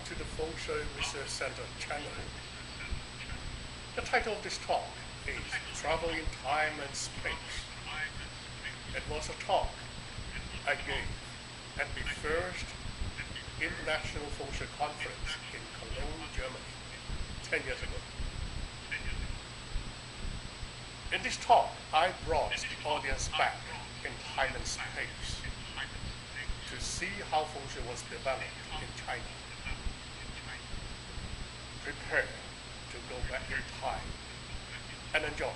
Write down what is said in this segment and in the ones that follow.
to the Feng Shui Research Center channel. The title of this talk is Travel in Time and Space. It was a talk I gave at the first International Feng Shui Conference in Cologne, Germany, 10 years ago. In this talk, I brought the audience back in time and space to see how Feng Shui was developed in China. Prepare to go back in time and enjoy.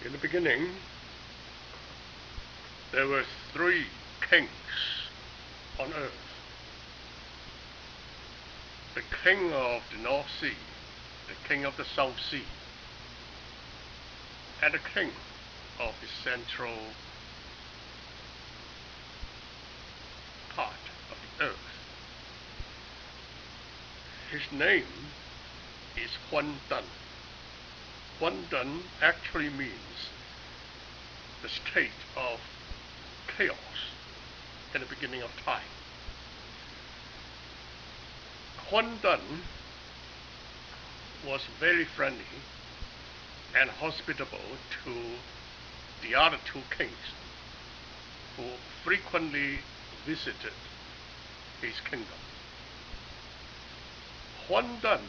In the beginning, there were 3 kings on earth. The king of the North Sea, the king of the South Sea, and the king of the central part of the earth. His name is Huan Dan. Huan Dan actually means the state of chaos in the beginning of time. Huan Dan was very friendly and hospitable to the other 2 kings who frequently visited his kingdom. Huan Dan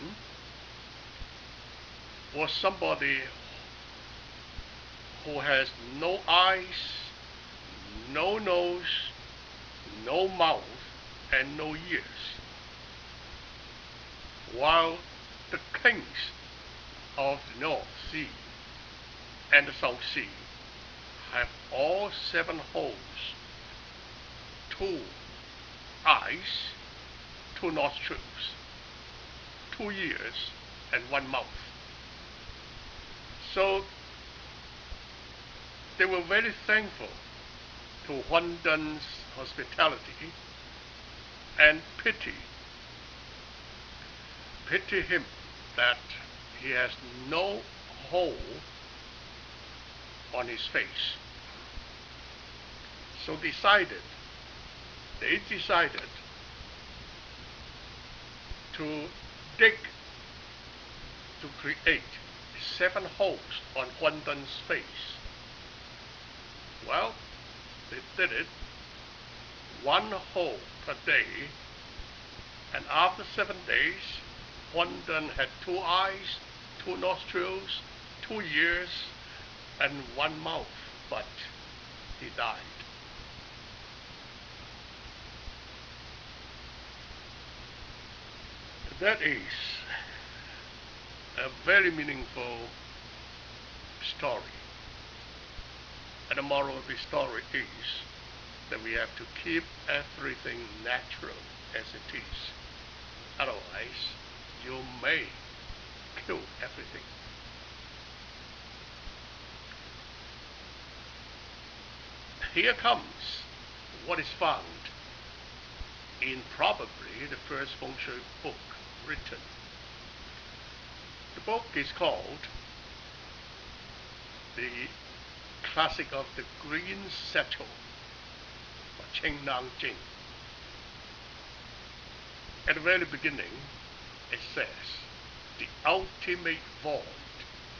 was somebody who has no eyes, no nose, no mouth, and no ears, while the kings of the North Sea and the South Sea have all 7 holes, 2 eyes, 2 nostrils, 2 ears, and 1 mouth. So they were very thankful to Huan Dan's hospitality and pity him that he has no hole on his face. So they decided to dig to create 7 holes on Huan Dan's face. Well, they did it 1 hole per day, and after 7 days, Huan Dan had 2 eyes, 2 nostrils, 2 ears, and 1 mouth, but he died. That is a very meaningful story. And the moral of the story is that we have to keep everything natural as it is. Otherwise, you may kill everything. Here comes what is found in probably the first Feng Shui book written. The book is called The Classic of the Green Satchel, or Qing Nang Jing. At the very beginning, it says, the ultimate void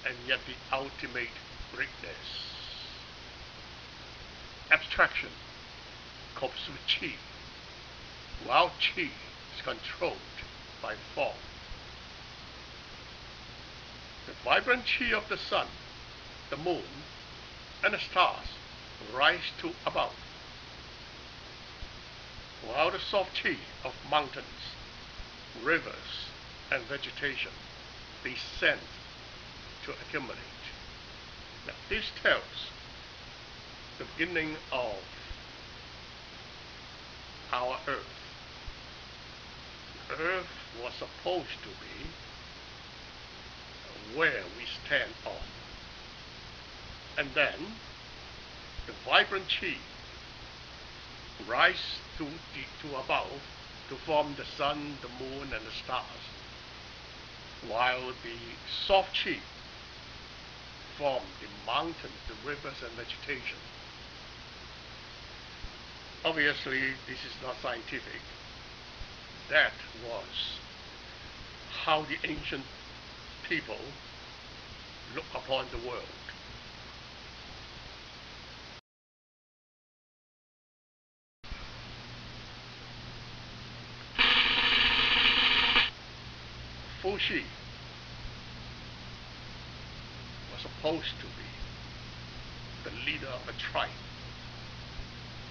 and yet the ultimate greatness. Abstraction copes with qi, while qi is controlled by form. The vibrant qi of the sun, the moon, and the stars rise to above, while the soft qi of mountains, rivers, and vegetation descend to accumulate. Now this tells the beginning of our Earth. Earth was supposed to be where we stand on. And then the vibrant qi rise to above to form the sun, the moon, and the stars, while the soft qi form the mountains, the rivers, and vegetation. Obviously, this is not scientific. That was how the ancient people look upon the world. Feng Shui was supposed to be the leader of a tribe.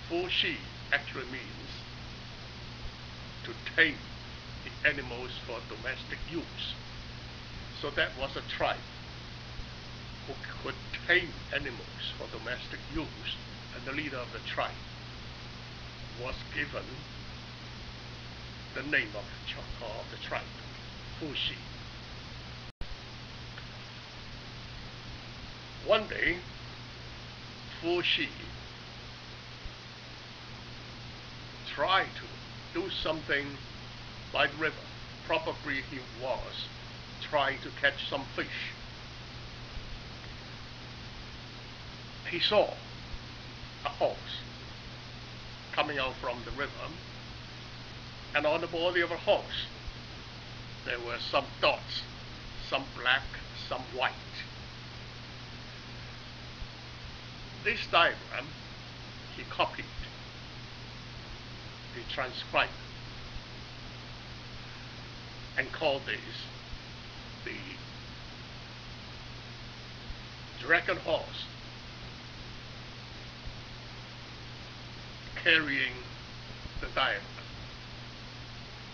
Feng Shui actually means to tame the animals for domestic use. So that was a tribe who could tame animals for domestic use, and the leader of the tribe was given the name of the tribe, Feng Shui. One day, Feng Shui tried to do something by the river. Probably he was trying to catch some fish. He saw a horse coming out from the river, and on the body of a horse there were some dots, some black, some white. This diagram he copied, he transcribed, and called this the dragon horse carrying the diagram.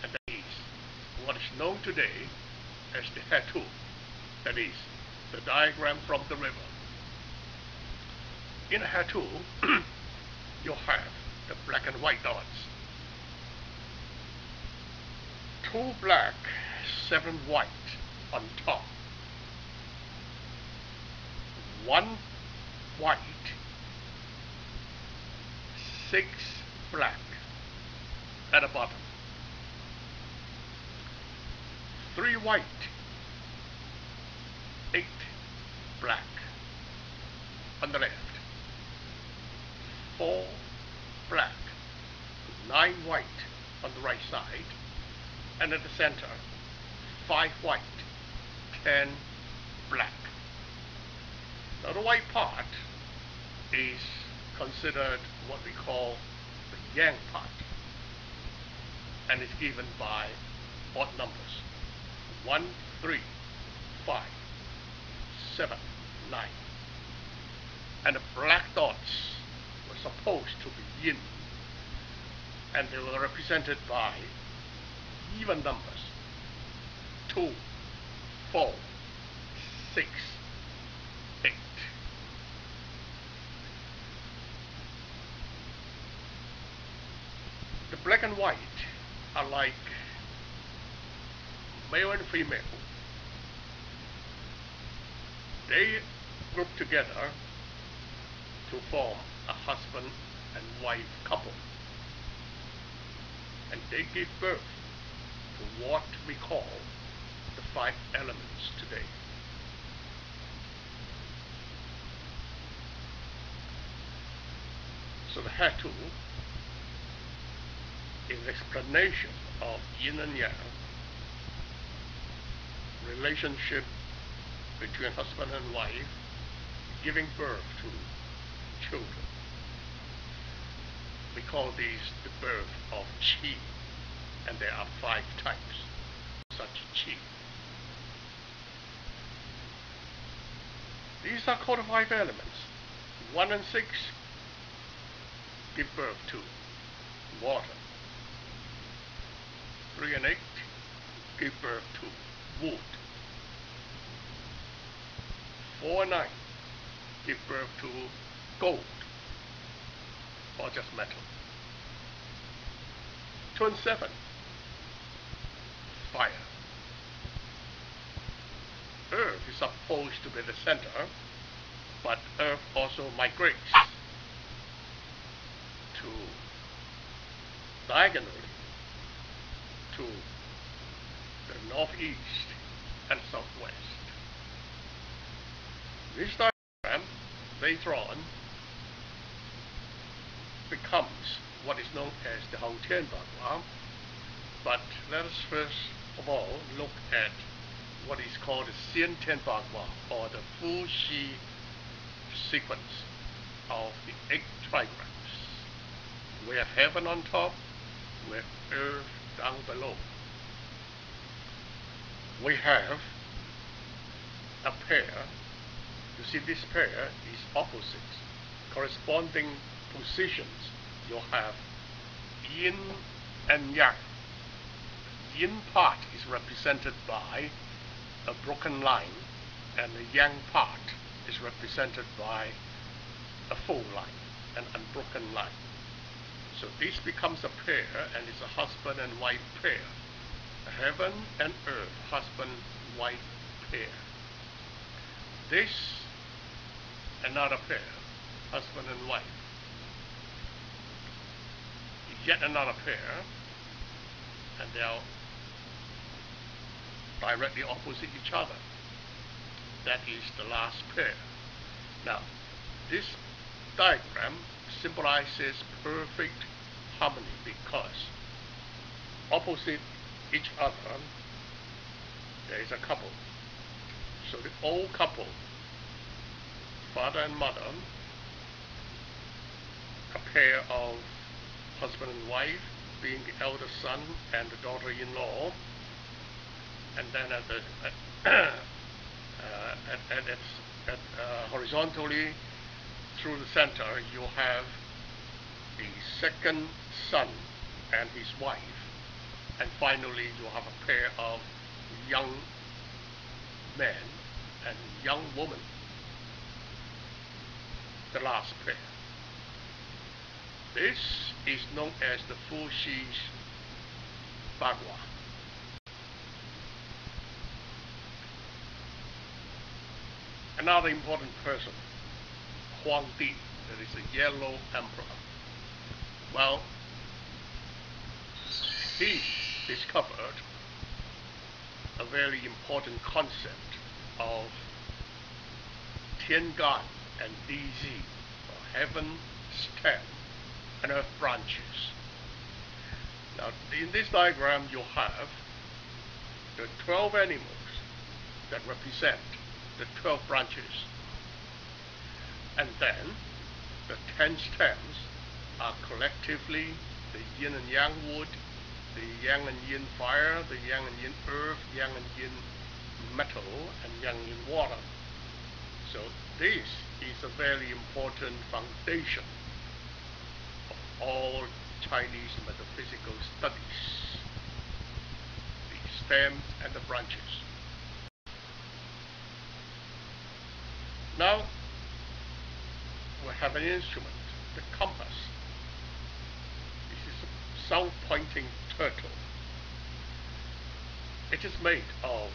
And that is what is known today as the tattoo, that is, the diagram from the river. In a tattoo, you have the black and white dots. 2 black, 7 white on top. 1 white, 6 black at the bottom. 3 white, 8 black on the left. 4 black, 9 white on the right side, and at the center, 5 white, 10 black. Now the white part is considered what we call the yang part, and is given by odd numbers: 1, 3, 5, 7, 9. And the black dots were supposed to be yin, and they were represented by even numbers: 2, 4, 6, 8. The black and white are like male and female. They group together to form a husband and wife couple, and they give birth to what we call the 5 elements today. So the tattoo is an explanation of yin and yang, relationship between husband and wife, giving birth to children. We call these the birth of qi, and there are 5 types of such qi. These are called the 5 elements. 1 and 6 give birth to water. 3 and 8 give birth to wood. 4 and 9 give birth to gold, or just metal. 2 and 7, fire. Earth is be the center, but Earth also migrates to diagonally to the northeast and southwest. This diagram later on becomes what is known as the Houtian Bagua, but let us first of all look at what is called the Xiantian Bagua, or the Fu Xi sequence of the 8 trigrams. We have heaven on top, we have earth down below. We have a pair. You see, this pair is opposites, corresponding positions. You have yin and yang. Yin part is represented by a broken line, and the yang part is represented by a full line, an unbroken line. So this becomes a pair, and it's a husband and wife pair. Heaven and earth, husband-wife pair. This, another pair, husband and wife. Yet another pair, and they are directly opposite each other. That is the last pair. Now, this diagram symbolizes perfect harmony because opposite each other there is a couple. So the old couple, father and mother, a pair of husband and wife, being the elder son and the daughter-in-law, and then at the horizontally through the center you have the second son and his wife, and finally you have a pair of young men and young woman, the last pair. This is known as the Fu Xi Bagua. Another important person, Huang Di, that is a yellow emperor. Well, he discovered a very important concept of Tian Gan and Di Zi, or heaven stem and earth branches. Now, in this diagram you have the 12 animals that represent the 12 branches, and then the 10 stems are collectively the yin and yang wood, the yang and yin fire, the yang and yin earth, yang and yin metal, and yang and yin water. So this is a very important foundation of all Chinese metaphysical studies, the stems and the branches. Now we have an instrument, the compass. This is a south-pointing turtle. It is made of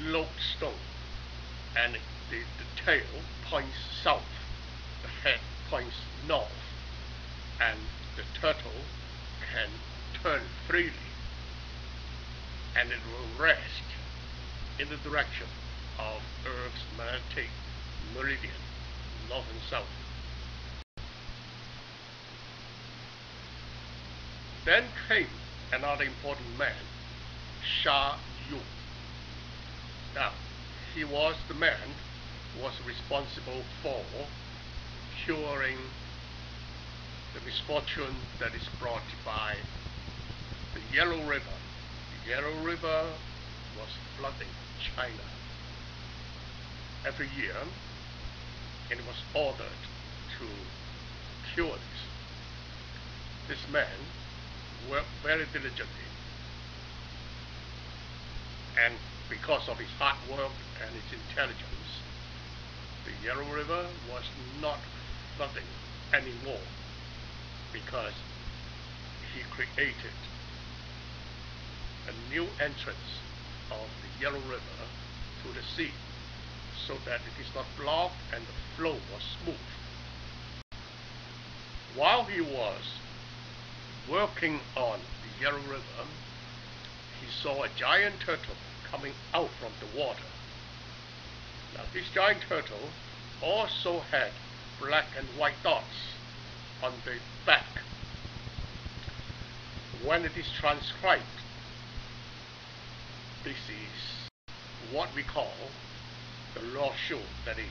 lodestone, and the tail points south, the head points north, and the turtle can turn freely, and it will rest in the direction of Earth's magnetic meridian, north and south. Then came another important man, Sha Yu. Now, he was the man who was responsible for curing the misfortune that is brought by the Yellow River. The Yellow River was flooding China every year, and it was ordered to cure this. This man worked very diligently, and because of his hard work and his intelligence, the Yellow River was not flooding anymore, because he created a new entrance of the Yellow River to the sea. so that it is not blocked and the flow was smooth. While he was working on the Yellow River, he saw a giant turtle coming out from the water. Now this giant turtle also had black and white dots on the back. When it is transcribed, this is what we call the Law Shu, that is,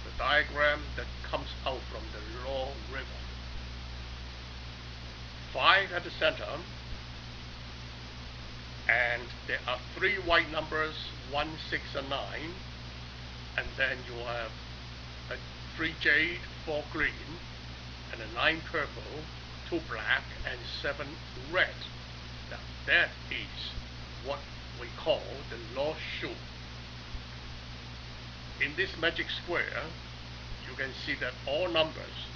the diagram that comes out from the Law River. 5 at the center, and there are 3 white numbers, 1, 6, and 9, and then you have a 3 jade, 4 green, and a 9 purple, 2 black, and 7 red. Now that is what we call the Law Shu. In this magic square, you can see that all numbers,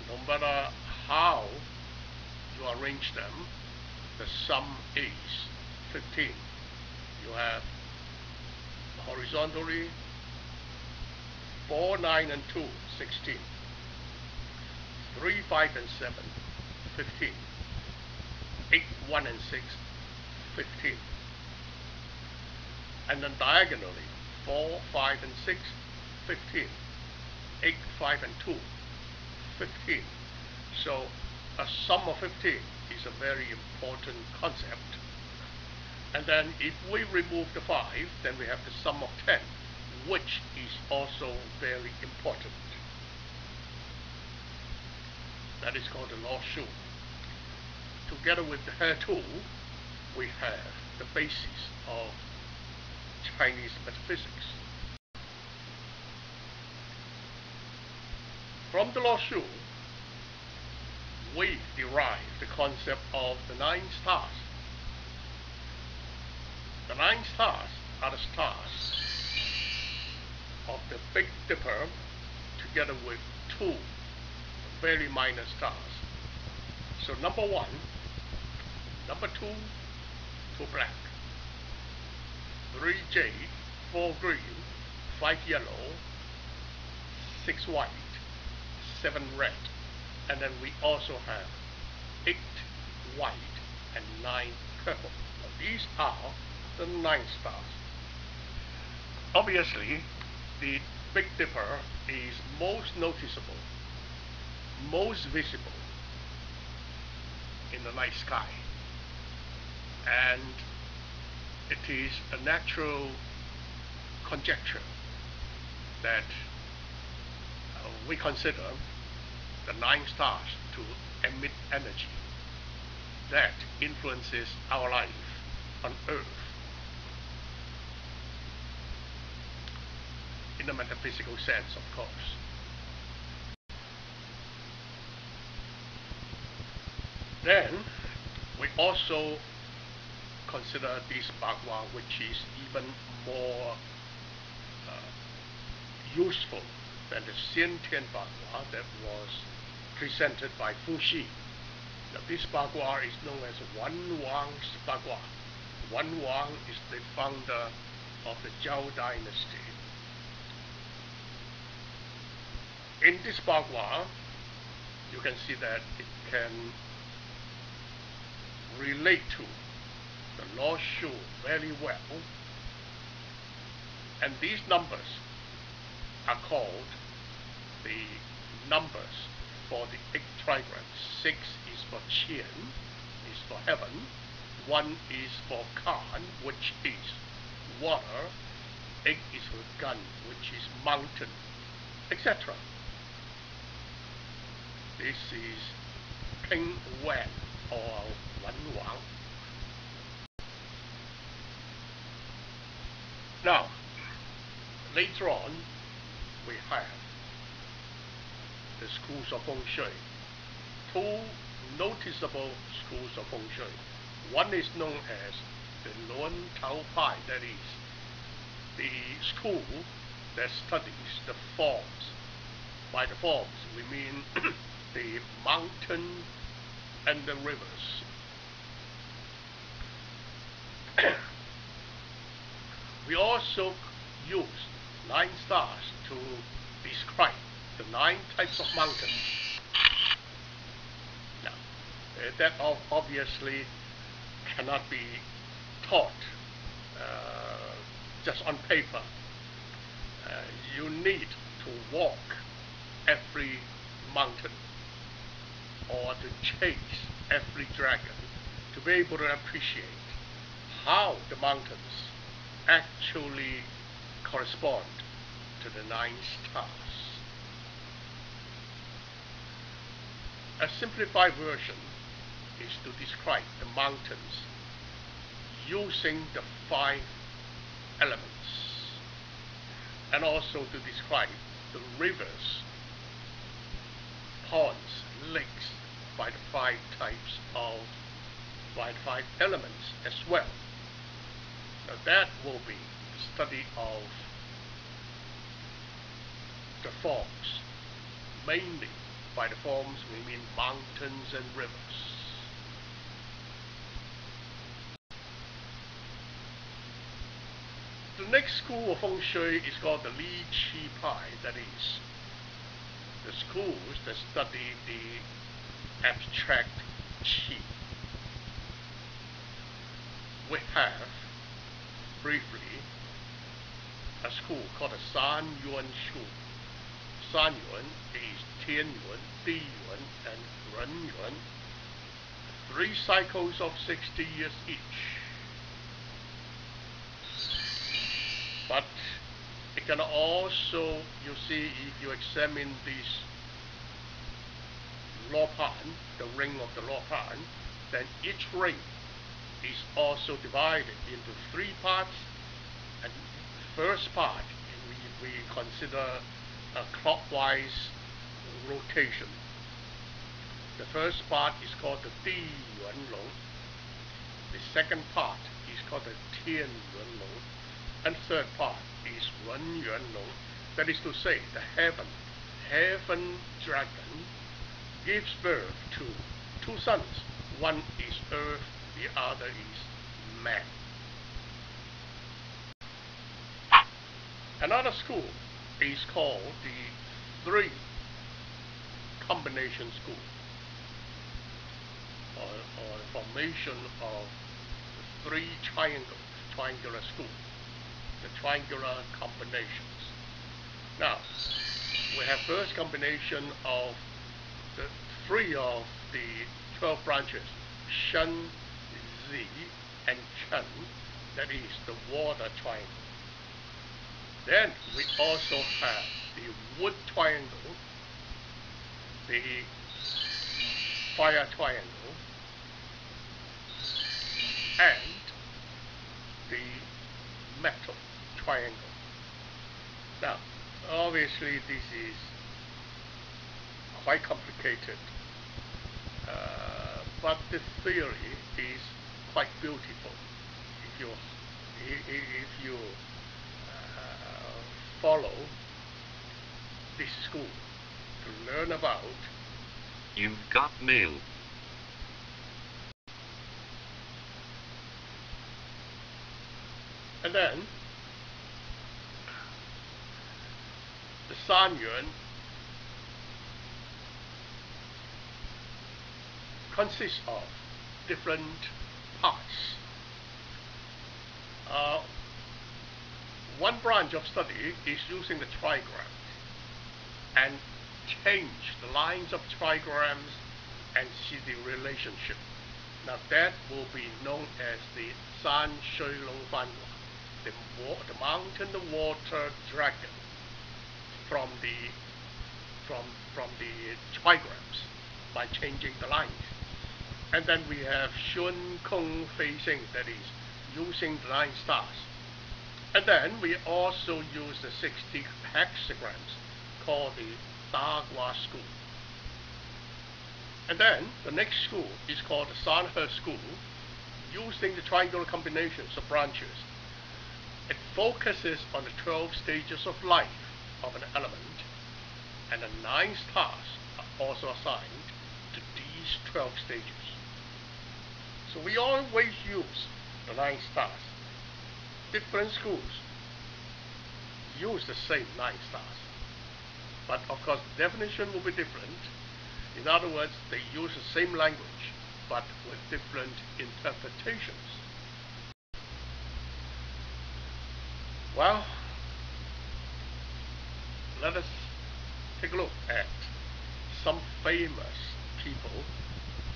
no matter how you arrange them, the sum is 15. You have horizontally 4, 9, and 2, 16. 3, 5, and 7, 15. 8, 1, and 6, 15. And then diagonally 4, 5, and 6, 15. 8, 5, and 2, 15. So a sum of 15 is a very important concept. And then if we remove the 5, then we have the sum of 10, which is also very important. That is called the Law Shu. Together with the hair tool, we have the basis of Chinese metaphysics. From the Law Shu, we derive the concept of the 9 stars. The 9 stars are the stars of the Big Dipper together with 2 very minor stars. So number 1, number 2, 2 black, 3 jade, 4 green, 5 yellow, 6 white, 7 red, and then we also have 8 white and 9 purple. Now these are the 9 stars. Obviously, the Big Dipper is most noticeable, most visible in the night sky, and it is a natural conjecture that we consider the 9 stars to emit energy that influences our life on Earth in a metaphysical sense, of course. Then we also consider this Bagua, which is even more useful than the Xiantian Bagua that was presented by Feng Shui. Now this Bagua is known as Wan Wang's Bagua. Wan Wang is the founder of the Zhao dynasty. In this Bagua, you can see that it can relate to the Law Shu very well. And these numbers are called the numbers for the 8 trigrams. 6 is for Qian, is for heaven. 1 is for Kan, which is water. 8 is for Gan, which is mountain, etc. This is Ping Wen or Wan Wang. Now, later on, we have the schools of Feng Shui. 2 noticeable schools of Feng Shui. One is known as the Luan Tao Pai, that is, the school that studies the forms. By the forms, we mean the mountain and the rivers. We also use 9 stars to describe the 9 types of mountains. Now, that obviously cannot be taught just on paper. You need to walk every mountain or to chase every dragon to be able to appreciate how the mountains actually correspond to the 9 stars. A simplified version is to describe the mountains using the 5 elements, and also to describe the rivers, ponds, lakes by the 5 elements as well. Now that will be the study of the forms. Mainly by the forms we mean mountains and rivers. The next school of Feng Shui is called the Li Qi Pai, that is, the schools that study the abstract Qi. We have, briefly, a school called the San Yuan School. San Yuan is Tian Yuan, Di Yuan, and Ren Yuan. 3 cycles of 60 years each. But it can also, you see, if you examine this Lopan, the ring of the Lopan, then each ring is also divided into 3 parts, and the first part we consider a clockwise rotation. The first part is called the Di Yuan Long. The second part is called the Tian Yuan Long. And third part is Ren Yuan Long. That is to say, the heaven dragon gives birth to 2 sons. One is earth, the other is man. Another school is called the 3 combination school, or formation of the 3 triangular school, the triangular combinations. Now, we have first combination of the 3 of the 12 branches, Shen, Zi, and Chen, that is the water triangle. Then we also have the wood triangle, the fire triangle, and the metal triangle. Now, obviously this is quite complicated, but the theory is quite beautiful if you follow this school to learn about. You've got mail. And then the San Yuan consists of different parts. One branch of study is using the trigrams and change the lines of trigrams and see the relationship. Now that will be known as the San Shui Long Fan Hua, the mountain, the water dragon from the trigrams by changing the lines. And then we have Shun Kung Fei Xing, that is using the 9 stars. And then we also use the 60 hexagrams called the Da Gua school. And then the next school is called the San He school, using the triangular combinations of branches. It focuses on the 12 stages of life of an element, and the 9 stars are also assigned to these 12 stages. So we always use the 9 stars. Different schools use the same 9 stars. But of course, the definition will be different. In other words, they use the same language, but with different interpretations. Well, let us take a look at some famous people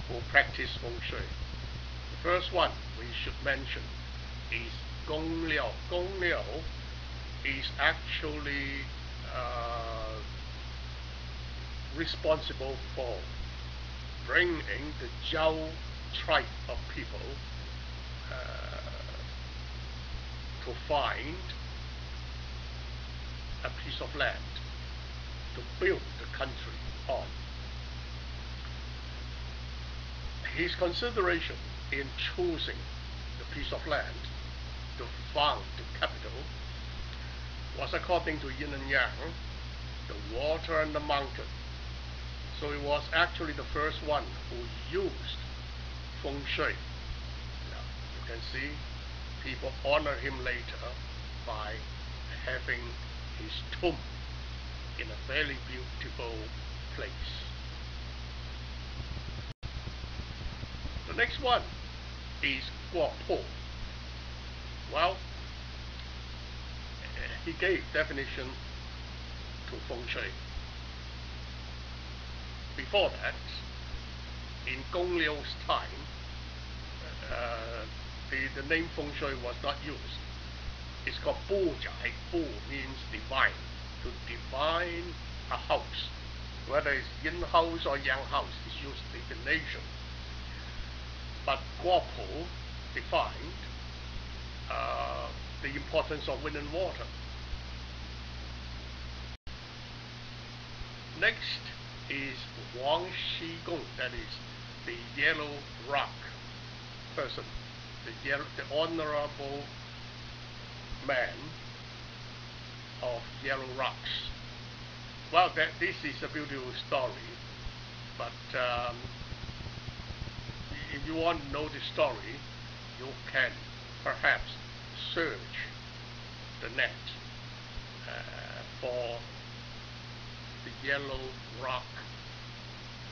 who practice Feng Shui. The first one we should mention is Gong Liao. Gong Liao is actually responsible for bringing the Zhao tribe of people to find a piece of land to build the country on. His consideration in choosing the piece of land to found the capital was according to yin and yang, the water and the mountain. So he was actually the first one who used Feng Shui. Now, you can see people honor him later by having his tomb in a very beautiful place. The next one is Guo Po. Well, he gave definition to Feng Shui. Before that, in Gong Liu's time, the name Feng Shui was not used. It's called Bu Zhai. Bu means divine, to divine a house. Whether it's yin house or yang house, it's used divination. But Guo Po defined the importance of wind and water. Next is Wang Shi Gong, that is the yellow rock person, the honorable man of yellow rocks. Well, this is a beautiful story, but if you want to know the story, you can perhaps search the net for the yellow rock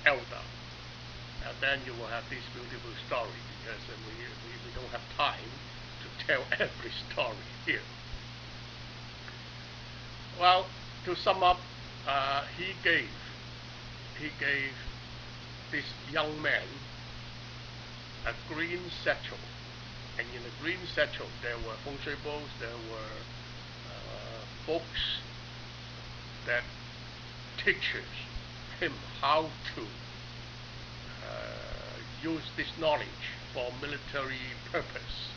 elder, and then you will have this beautiful story, because we don't have time to tell every story here. Well, to sum up, he gave this young man a green satchel, and in the green satchel there were Feng Shui books, there were books that teaches him how to use this knowledge for military purpose.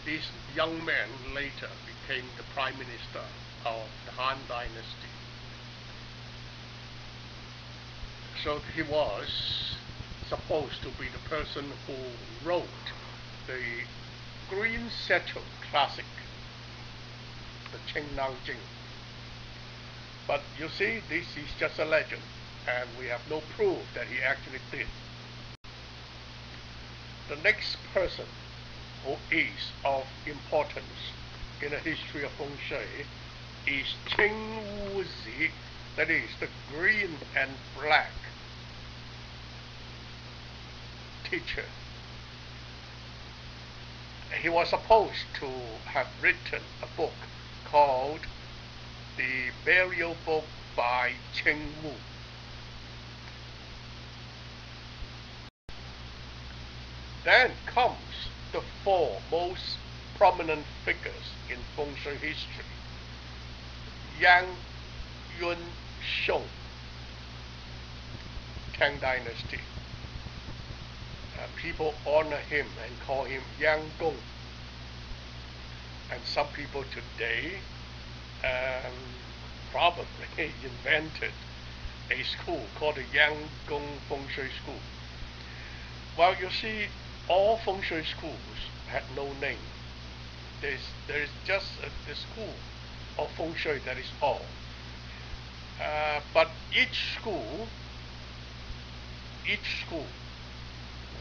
This young man later became the Prime Minister of the Han Dynasty. So he was supposed to be the person who wrote the Green Satchel classic, the Qing Nang Jing. But you see, this is just a legend, and we have no proof that he actually did. The next person who is of importance in the history of Feng Shui is Qing Wuzi, that is the green and black teacher. He was supposed to have written a book called The Burial Book by Qing Wu. Then comes the 4 most prominent figures in Feng Shui history. Yang Yun Sheng, Tang Dynasty. People honor him and call him Yang Gong. And some people today probably invented a school called the Yang Gong Feng Shui School. Well, you see, all Feng Shui schools had no name. There is just the school of Feng Shui, that is all. But each school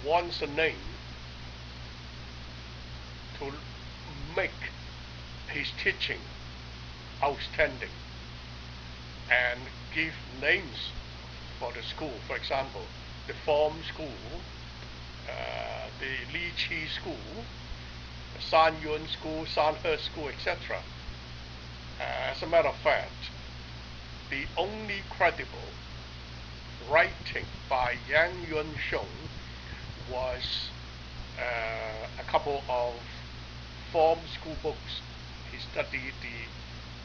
wants a name to make his teaching outstanding and give names for the school. For example, the Form School, the Li Qi School, San Yun School, San He School, etc. As a matter of fact, the only credible writing by Yang Yunxiong was a couple of form school books. He studied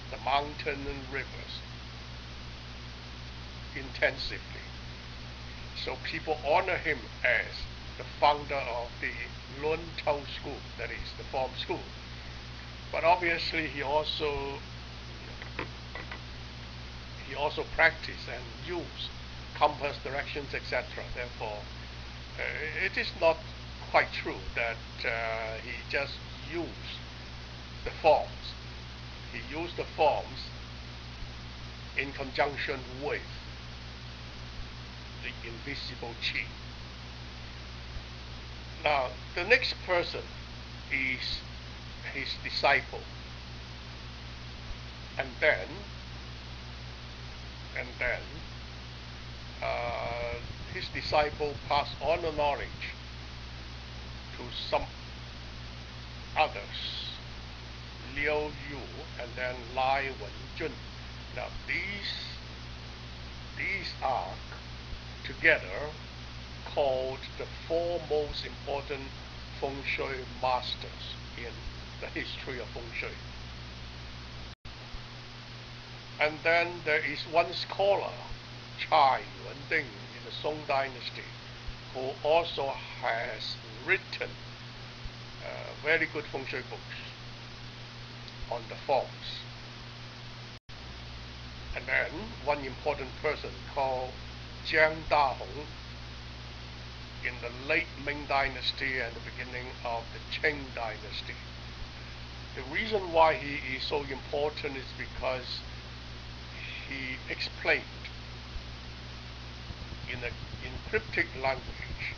the mountain and rivers intensively. So people honor him as the founder of the Lun Tao School, that is the form school. But obviously he also practiced and used compass directions, etc. Therefore, it is not quite true that he just used the forms. He used the forms in conjunction with the invisible qi. Now, the next person is his disciple, and then his disciple passed on the knowledge to some others, Liu Yu and then Lai Wenjun. Now these are together called the four most important Feng Shui masters in the history of Feng Shui. And then there is one scholar, Cai Yuanding, in the Song Dynasty, who also has written very good Feng Shui books on the forms. And then one important person called Jiang Dahong in the late Ming Dynasty and the beginning of the Qing Dynasty. The reason why he is so important is because he explained in cryptic language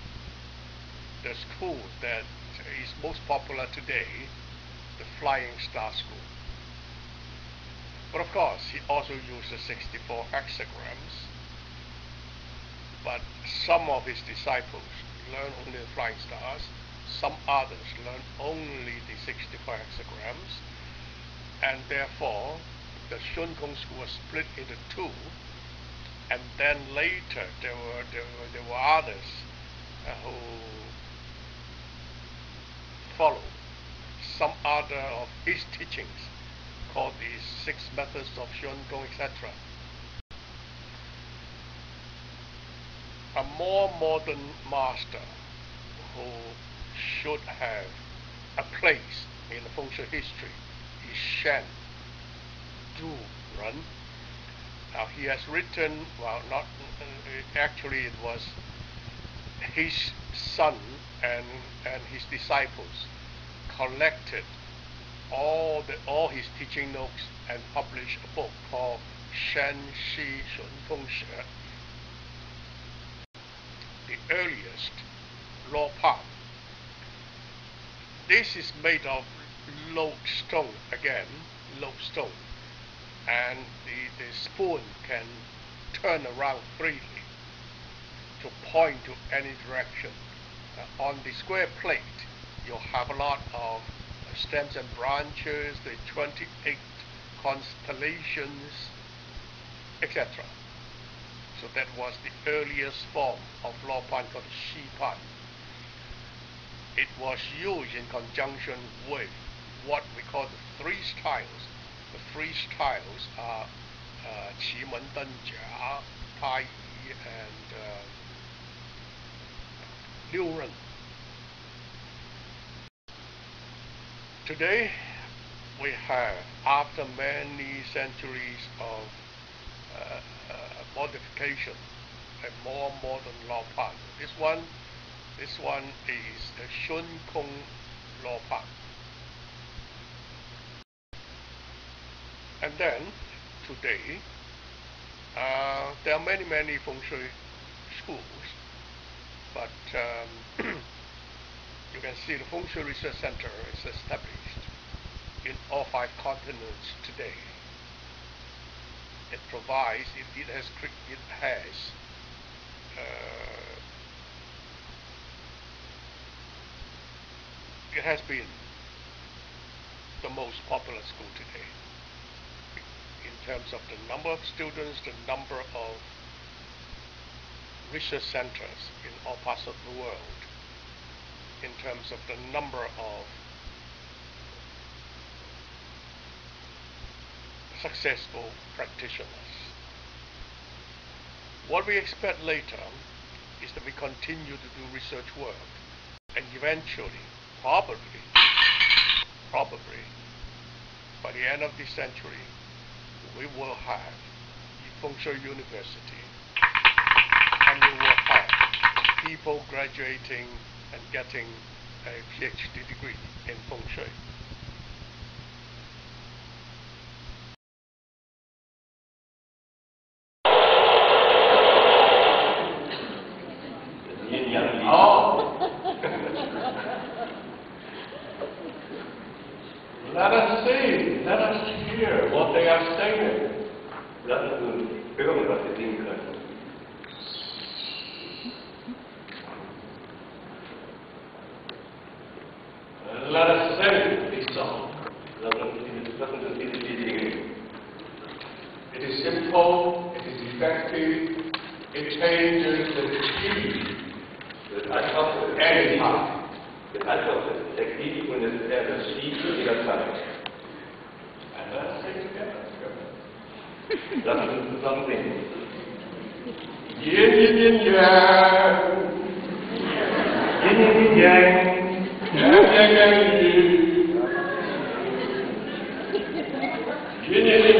the school that is most popular today, the Flying Star School. But of course, he also uses 64 hexagrams. But some of his disciples learn only the Flying Stars, some others learn only the 64 hexagrams, and therefore the Shun Kong school was split into two, and then later there were others who followed some other of his teachings called the 6 methods of Shun Kong, etc. A more modern master who should have a place in the Feng Shui history is Shen Du Ren. Now he has written, well, not actually, it was his son and his disciples collected all his teaching notes and published a book called Shen Shi Shun Feng Xue, the earliest law path. This is made of lodestone, again, lodestone, and the spoon can turn around freely to point to any direction. On the square plate, you'll have a lot of stems and branches, the 28 constellations, etc. So that was the earliest form of law pan called Shi pan. It was used in conjunction with what we call the 3 styles. The 3 styles are Qi Men Den Jia, Tai Yi, and Liu Ren. Today, we have, after many centuries of modification, a more modern law path. This one is the Shun Kong law path. And then, today, there are many Feng Shui schools, but you can see the Feng Shui Research Center is established in all 5 continents today. it provides, it has been the most popular school today in terms of the number of students, the number of research centers in all parts of the world, in terms of the number of successful practitioners. What we expect later is that we continue to do research work, and eventually, probably, by the end of this century, we will have a Feng Shui University, and we will have people graduating and getting a PhD degree in Feng Shui. Let us see, let us hear what they are saying. Lass uns hören, was wir sehen können. Let us sing this song. Lass uns dieses Lied singen. It is simple, it is effective, it changes the key anytime. Das Antwort ist effektiv und es geschieht zu jeder Zeit. And let us sing together. Lass uns zusammen singen. Yin yin yin yang. Yin yin yang. Yang yang yang yin. Yin yin yin